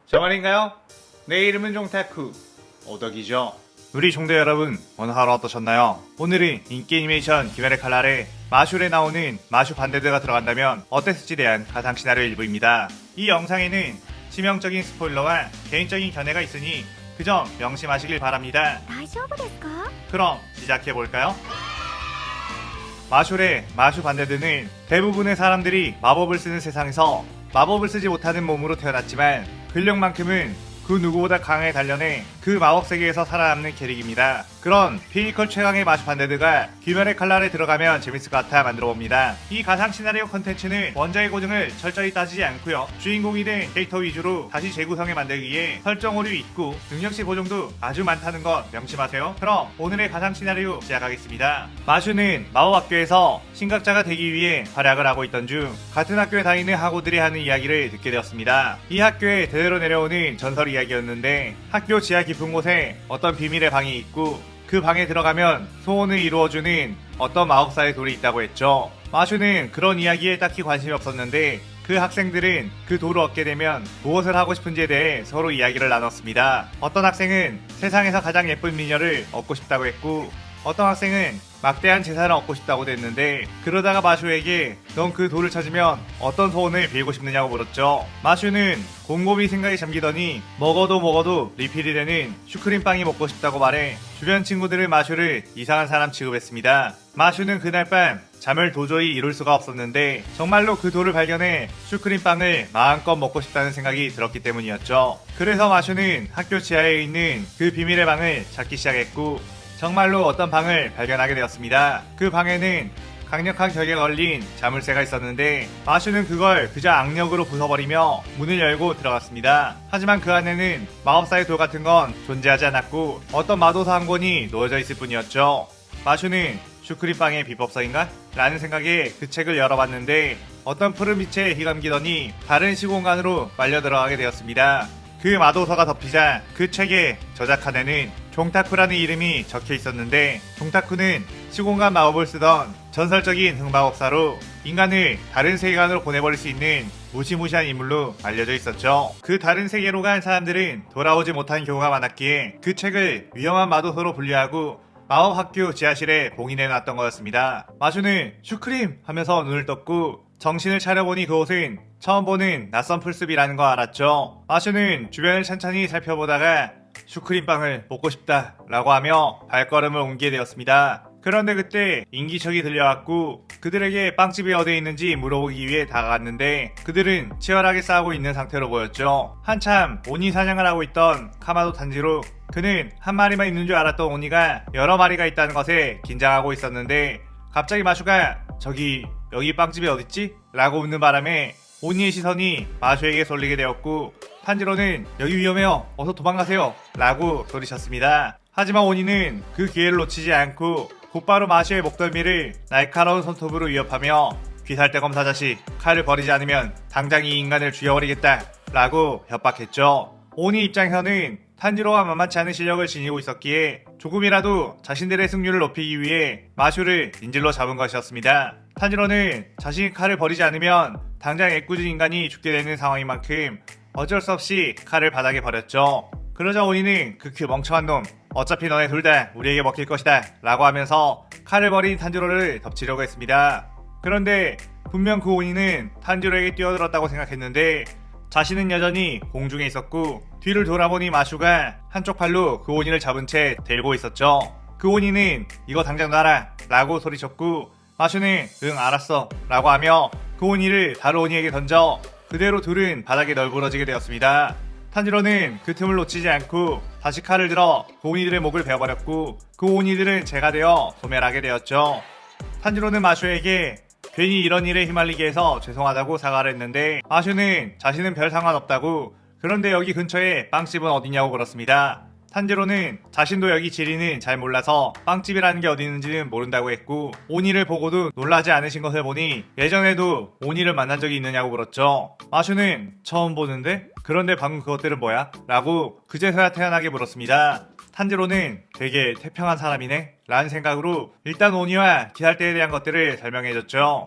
정말인가요? 내 이름은 종타쿠 오덕이죠. 우리 종대 여러분, 오늘 하루 어떠셨나요? 오늘은 인기 애니메이션 귀멸의 칼날에 마술에 나오는 마슈 반대드가 들어간다면 어땠을지 대한 가상 시나리오 일부입니다. 이 영상에는 치명적인 스포일러와 개인적인 견해가 있으니 그 점 명심하시길 바랍니다. 大丈夫ですか? 그럼 시작해볼까요? 마술의 마슈 반대드는 대부분의 사람들이 마법을 쓰는 세상에서 마법을 쓰지 못하는 몸으로 태어났지만 근력만큼은 그 누구보다 강하게 단련해 그 마법 세계에서 살아남는 캐릭입니다. 그런 피지컬 최강의 마슈 반대드가 귀멸의 칼날에 들어가면 재밌을 것 같아 만들어봅니다. 이 가상 시나리오 컨텐츠는 원작의 고증을 철저히 따지지 않고요, 주인공이 된 캐릭터 위주로 다시 재구성해 만들기 위해 설정 오류 있고 능력치 보정도 아주 많다는 것 명심하세요. 그럼 오늘의 가상 시나리오 시작하겠습니다. 마슈는 마법학교에서 신각자가 되기 위해 활약을 하고 있던 중 같은 학교에 다니는 학우들이 하는 이야기를 듣게 되었습니다. 이 학교에 대대로 내려오는 전설 이야기였는데, 학교 지하 깊은 곳에 어떤 비밀의 방이 있고 그 방에 들어가면 소원을 이루어주는 어떤 마법사의 돌이 있다고 했죠. 마슈는 그런 이야기에 딱히 관심이 없었는데 그 학생들은 그 돌을 얻게 되면 무엇을 하고 싶은지에 대해 서로 이야기를 나눴습니다. 어떤 학생은 세상에서 가장 예쁜 미녀를 얻고 싶다고 했고, 어떤 학생은 막대한 재산을 얻고 싶다고 했는데, 그러다가 마슈에게 넌 그 돌을 찾으면 어떤 소원을 빌고 싶느냐고 물었죠. 마슈는 곰곰이 생각에 잠기더니 먹어도 리필이 되는 슈크림빵이 먹고 싶다고 말해 주변 친구들은 마슈를 이상한 사람 취급했습니다. 마슈는 그날 밤 잠을 도저히 이룰 수가 없었는데 정말로 그 돌을 발견해 슈크림빵을 마음껏 먹고 싶다는 생각이 들었기 때문이었죠. 그래서 마슈는 학교 지하에 있는 그 비밀의 방을 찾기 시작했고 정말로 어떤 방을 발견하게 되었습니다. 그 방에는 강력한 벽에 걸린 자물쇠가 있었는데 마슈는 그걸 그저 악력으로 부숴버리며 문을 열고 들어갔습니다. 하지만 그 안에는 마법사의 돌 같은 건 존재하지 않았고 어떤 마도사 한 권이 놓여져 있을 뿐이었죠. 마슈는 슈크림빵의 비법서인가? 라는 생각에 그 책을 열어봤는데 어떤 푸른 빛에 휘감기더니 다른 시공간으로 말려 들어가게 되었습니다. 그 마도서가 덮이자 그 책의 저작칸에는 종타쿠라는 이름이 적혀 있었는데, 종타쿠는 시공간 마법을 쓰던 전설적인 흑마법사로 인간을 다른 세계관으로 보내버릴 수 있는 무시무시한 인물로 알려져 있었죠. 그 다른 세계로 간 사람들은 돌아오지 못한 경우가 많았기에 그 책을 위험한 마도서로 분류하고 마법학교 지하실에 봉인해놨던 거였습니다. 마슈는 슈크림 하면서 눈을 떴고 정신을 차려보니 그곳은 처음 보는 낯선 풀숲이라는 거 알았죠. 마슈는 주변을 찬찬히 살펴보다가 슈크림빵을 먹고 싶다 라고 하며 발걸음을 옮기게 되었습니다. 그런데 그때 인기척이 들려왔고 그들에게 빵집이 어디에 있는지 물어보기 위해 다가갔는데 그들은 치열하게 싸우고 있는 상태로 보였죠. 한참 오니 사냥을 하고 있던 카마도 탄지로, 그는 한 마리만 있는 줄 알았던 오니가 여러 마리가 있다는 것에 긴장하고 있었는데 갑자기 마슈가 여기 빵집이 어딨지? 라고 묻는 바람에 오니의 시선이 마슈에게 쏠리게 되었고 탄지로는 여기 위험해요, 어서 도망가세요 라고 소리쳤습니다. 하지만 오니는 그 기회를 놓치지 않고 곧바로 마슈의 목덜미를 날카로운 손톱으로 위협하며 귀살대 검사 자식, 칼을 버리지 않으면 당장 이 인간을 죽여버리겠다 라고 협박했죠. 오니 입장에서는 탄지로가 만만치 않은 실력을 지니고 있었기에 조금이라도 자신들의 승률을 높이기 위해 마슈를 인질로 잡은 것이었습니다. 탄지로는 자신이 칼을 버리지 않으면 당장 애꿎은 인간이 죽게 되는 상황인 만큼 어쩔 수 없이 칼을 바닥에 버렸죠. 그러자 오니는 그 멍청한 놈, 어차피 너네 둘 다 우리에게 먹힐 것이다 라고 하면서 칼을 버린 탄지로를 덮치려고 했습니다. 그런데 분명 그 오니는 탄지로에게 뛰어들었다고 생각했는데 자신은 여전히 공중에 있었고 뒤를 돌아보니 마슈가 한쪽 팔로 그 오니를 잡은 채 들고 있었죠. 그 오니는 이거 당장 놔라 라고 소리쳤고 마슈는 응 알았어 라고 하며 그 오니를 다른 오니에게 던져 그대로 둘은 바닥에 널브러지게 되었습니다. 탄지로는 그 틈을 놓치지 않고 다시 칼을 들어 그 오니들의 목을 베어버렸고 그 오니들은 재가 되어 소멸하게 되었죠. 탄지로는 마슈에게 괜히 이런 일에 휘말리게 해서 죄송하다고 사과를 했는데 마슈는 자신은 별 상관없다고, 그런데 여기 근처에 빵집은 어디냐고 물었습니다. 탄지로는 자신도 여기 지리는 잘 몰라서 빵집이라는 게 어디 있는지는 모른다고 했고 오니를 보고도 놀라지 않으신 것을 보니 예전에도 오니를 만난 적이 있느냐고 물었죠. 마슈는 처음 보는데? 그런데 방금 그것들은 뭐야? 라고 그제서야 태연하게 물었습니다. 탄지로는 되게 태평한 사람이네 라는 생각으로 일단 오니와 기살대에 대한 것들을 설명해줬죠.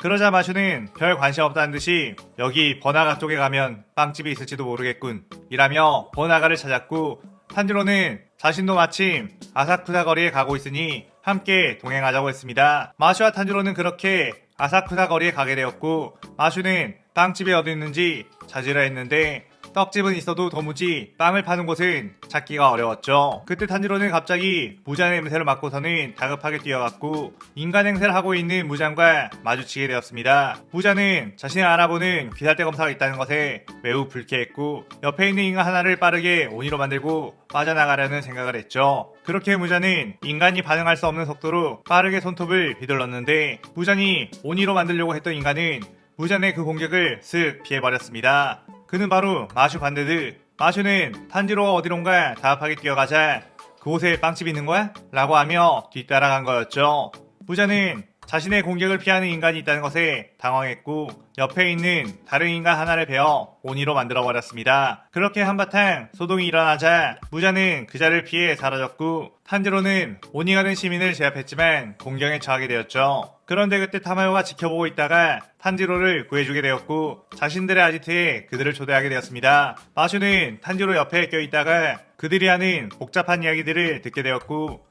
그러자 마슈는 별 관심 없다는 듯이 여기 번화가 쪽에 가면 빵집이 있을지도 모르겠군 이라며 번화가를 찾았고, 탄지로는 자신도 마침 아사쿠사 거리에 가고 있으니 함께 동행하자고 했습니다. 마슈와 탄지로는 그렇게 아사쿠사 거리에 가게 되었고, 마슈는 빵집이 어디 있는지 찾으려 했는데 떡집은 있어도 도무지 빵을 파는 곳은 찾기가 어려웠죠. 그때 탄지로는 갑자기 무장 냄새를 맡고서는 다급하게 뛰어갔고 인간 행세를 하고 있는 무장과 마주치게 되었습니다. 무장은 자신을 알아보는 귀살대 검사가 있다는 것에 매우 불쾌했고 옆에 있는 인간 하나를 빠르게 오니로 만들고 빠져나가려는 생각을 했죠. 그렇게 무장은 인간이 반응할 수 없는 속도로 빠르게 손톱을 휘둘렀는데, 무장이 오니로 만들려고 했던 인간은 무장의 그 공격을 슥 피해버렸습니다. 그는 바로 마슈 반데드. 마슈는 탄지로가 어디론가 다급하게 뛰어가자 그곳에 빵집이 있는 거야? 라고 하며 뒤따라간 거였죠. 무자는 자신의 공격을 피하는 인간이 있다는 것에 당황했고 옆에 있는 다른 인간 하나를 베어 오니로 만들어버렸습니다. 그렇게 한바탕 소동이 일어나자 무자는 그 자리를 피해 사라졌고 탄지로는 오니가 된 시민을 제압했지만 공경에 처하게 되었죠. 그런데 그때 타마요가 지켜보고 있다가 탄지로를 구해주게 되었고 자신들의 아지트에 그들을 초대하게 되었습니다. 마슈는 탄지로 옆에 껴있다가 그들이 하는 복잡한 이야기들을 듣게 되었고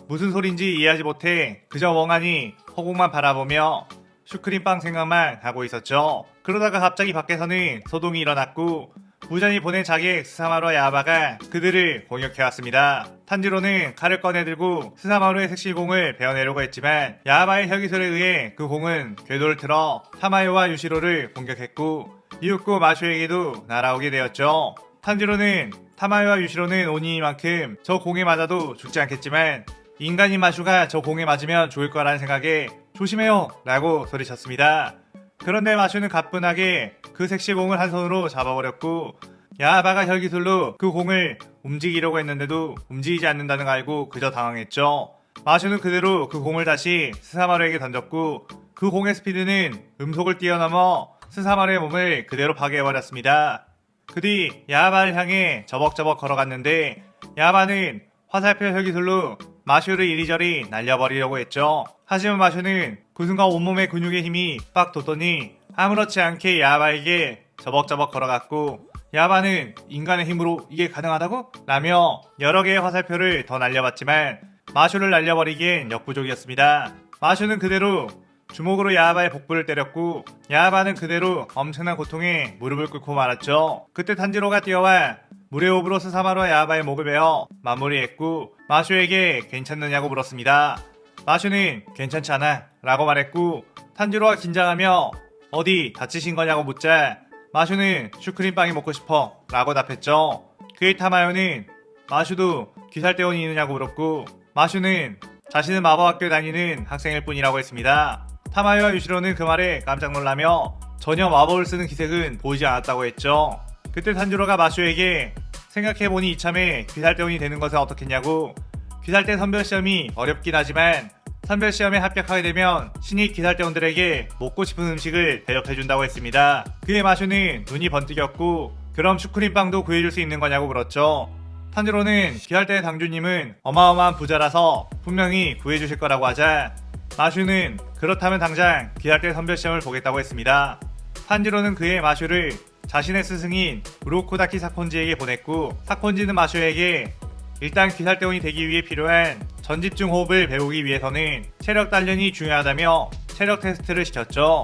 무슨 소린지 이해하지 못해 그저 멍하니 허공만 바라보며 슈크림빵 생각만 하고 있었죠. 그러다가 갑자기 밖에서는 소동이 일어났고 무잔이 보낸 자객 스사마루와 야바가 그들을 공격해왔습니다. 탄지로는 칼을 꺼내들고 스사마루의 색실공을 베어내려고 했지만 야바의 혈기술에 의해 그 공은 궤도를 틀어 타마요와 유시로를 공격했고 이윽고 마슈에게도 날아오게 되었죠. 탄지로는 타마요와 유시로는 오니만큼 저 공에 맞아도 죽지 않겠지만 인간인 마슈가 저 공에 맞으면 죽을 거라는 생각에 조심해요 라고 소리쳤습니다. 그런데 마슈는 가뿐하게 그 색시공을 한 손으로 잡아버렸고 야바가 혈기술로 그 공을 움직이려고 했는데도 움직이지 않는다는 걸 알고 그저 당황했죠. 마슈는 그대로 그 공을 다시 스사마루에게 던졌고 그 공의 스피드는 음속을 뛰어넘어 스사마루의 몸을 그대로 파괴해버렸습니다. 그 뒤 야바를 향해 저벅저벅 걸어갔는데 야바는 화살표 혈기술로 마슈를 이리저리 날려버리려고 했죠. 하지만 마슈는 그 순간 온몸의 근육의 힘이 빡 돋더니 아무렇지 않게 야바에게 저벅저벅 걸어갔고 야바는 인간의 힘으로 이게 가능하다고? 라며 여러 개의 화살표를 더 날려봤지만 마슈를 날려버리기엔 역부족이었습니다. 마슈는 그대로 주먹으로 야바의 복부를 때렸고 야바는 그대로 엄청난 고통에 무릎을 꿇고 말았죠. 그때 탄지로가 뛰어와 물의 호흡으로 스사마루와 야바의 목을 베어 마무리했고 마슈에게 괜찮느냐고 물었습니다. 마슈는 괜찮지 않아 라고 말했고 탄지로가 긴장하며 어디 다치신 거냐고 묻자 마슈는 슈크림빵이 먹고 싶어 라고 답했죠. 그의 타마요는 마슈도 귀살대원이 있느냐고 물었고 마슈는 자신은 마법학교에 다니는 학생일 뿐이라고 했습니다. 타마요와 유시로는 그 말에 깜짝 놀라며 전혀 마법을 쓰는 기색은 보이지 않았다고 했죠. 그때 탄지로가 마슈에게 생각해보니 이참에 귀살대원이 되는 것은 어떻겠냐고 귀살대 선별시험이 어렵긴 하지만 선별시험에 합격하게 되면 신입 귀살대원들에게 먹고 싶은 음식을 대접해준다고 했습니다. 그의 마슈는 눈이 번뜩였고 그럼 슈크림빵도 구해줄 수 있는 거냐고 물었죠. 탄지로는 귀살대 당주님은 어마어마한 부자라서 분명히 구해주실 거라고 하자 마슈는 그렇다면 당장 귀살대 선별시험을 보겠다고 했습니다. 탄지로는 그의 마슈를 자신의 스승인 우로코다키 사콘지에게 보냈고 사콘지는 마슈에게 일단 귀살대원이 되기 위해 필요한 전집중 호흡을 배우기 위해서는 체력 단련이 중요하다며 체력 테스트를 시켰죠.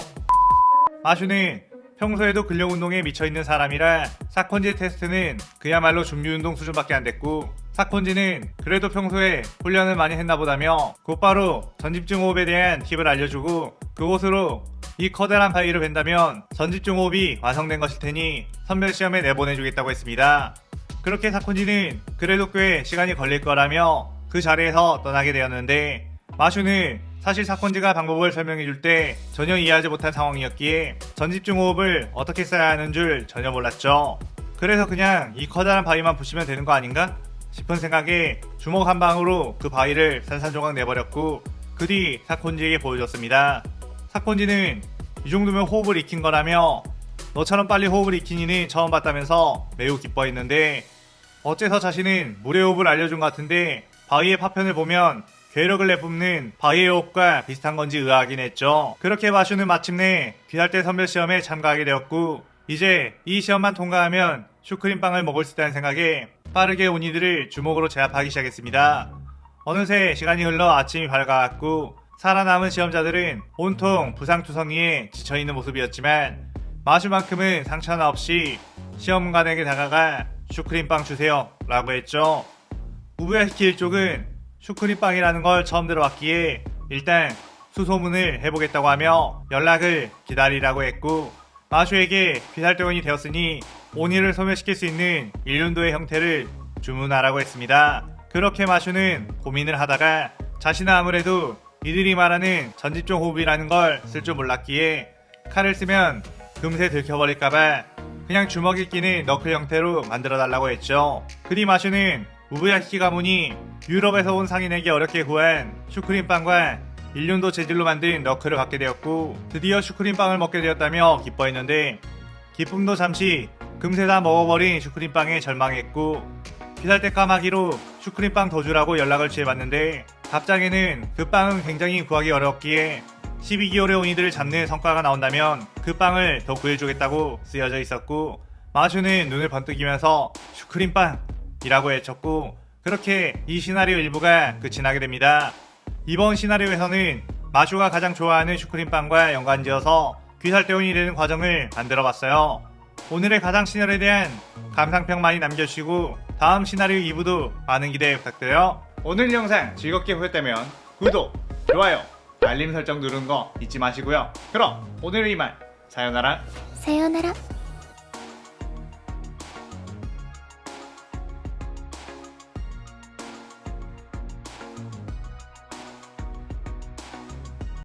마슈는 평소에도 근력운동에 미쳐있는 사람이라 사콘지 테스트는 그야말로 준비운동 수준밖에 안 됐고 사콘지는 그래도 평소에 훈련을 많이 했나보다며 곧바로 전집중 호흡에 대한 팁을 알려주고 그곳으로 이 커다란 바위를 벤다면 전집중 호흡이 완성된 것일 테니 선별시험에 내보내주겠다고 했습니다. 그렇게 사콘지는 그래도 꽤 시간이 걸릴 거라며 그 자리에서 떠나게 되었는데 마슈는 사실 사콘지가 방법을 설명해줄 때 전혀 이해하지 못한 상황이었기에 전집중 호흡을 어떻게 써야 하는 줄 전혀 몰랐죠. 그래서 그냥 이 커다란 바위만 부시면 되는 거 아닌가? 싶은 생각에 주먹 한 방으로 그 바위를 산산조각 내버렸고 그 뒤 사콘지에게 보여줬습니다. 사콘지는 이 정도면 호흡을 익힌 거라며 너처럼 빨리 호흡을 익힌 이는 처음 봤다면서 매우 기뻐했는데 어째서 자신은 물의 호흡을 알려준 것 같은데 바위의 파편을 보면 괴력을 내뿜는 바이오옥과 비슷한 건지 의아하긴 했죠. 그렇게 마슈는 마침내 귀살대 선별 시험에 참가하게 되었고 이제 이 시험만 통과하면 슈크림빵을 먹을 수 있다는 생각에 빠르게 오니들을 주먹으로 제압하기 시작했습니다. 어느새 시간이 흘러 아침이 밝아왔고 살아남은 시험자들은 온통 부상투성이에 지쳐있는 모습이었지만 마슈만큼은 상처 하나 없이 시험관에게 다가가 슈크림빵 주세요 라고 했죠. 우부야시키 일족은 슈크림빵이라는 걸 처음 들어봤기에 일단 수소문을 해보겠다고 하며 연락을 기다리라고 했고 마슈에게 귀살대원이 되었으니 오니를 소멸시킬 수 있는 일륜도의 형태를 주문하라고 했습니다. 그렇게 마슈는 고민을 하다가 자신은 아무래도 이들이 말하는 전집종 호흡이라는 걸 쓸 줄 몰랐기에 칼을 쓰면 금세 들켜버릴까봐 그냥 주먹에 끼는 너클 형태로 만들어달라고 했죠. 그리 마슈는 우부야시키 가문이 유럽에서 온 상인에게 어렵게 구한 슈크림빵과 일륜도 재질로 만든 너클을 받게 되었고 드디어 슈크림빵을 먹게 되었다며 기뻐했는데 기쁨도 잠시 금세 다 먹어버린 슈크림빵에 절망했고 귀살대 까마귀로 슈크림빵 더 주라고 연락을 취해봤는데 답장에는 그 빵은 굉장히 구하기 어렵기에 12개월의 오니들을 잡는 성과가 나온다면 그 빵을 더 구해주겠다고 쓰여져 있었고 마슈는 눈을 번뜩이면서 슈크림빵이라고 외쳤고 그렇게 이 시나리오 일부가 끝이 나게 됩니다. 이번 시나리오에서는 마슈가 가장 좋아하는 슈크림빵과 연관지어서 귀살대원이 되는 과정을 만들어봤어요. 오늘의 가상 시나리오에 대한 감상평 많이 남겨주시고 다음 시나리오 2부도 많은 기대 부탁드려요. 오늘 영상 즐겁게 보셨다면 구독, 좋아요, 알림 설정 누르는 거 잊지 마시고요. 그럼 오늘은 이만 사요나라.さようなら。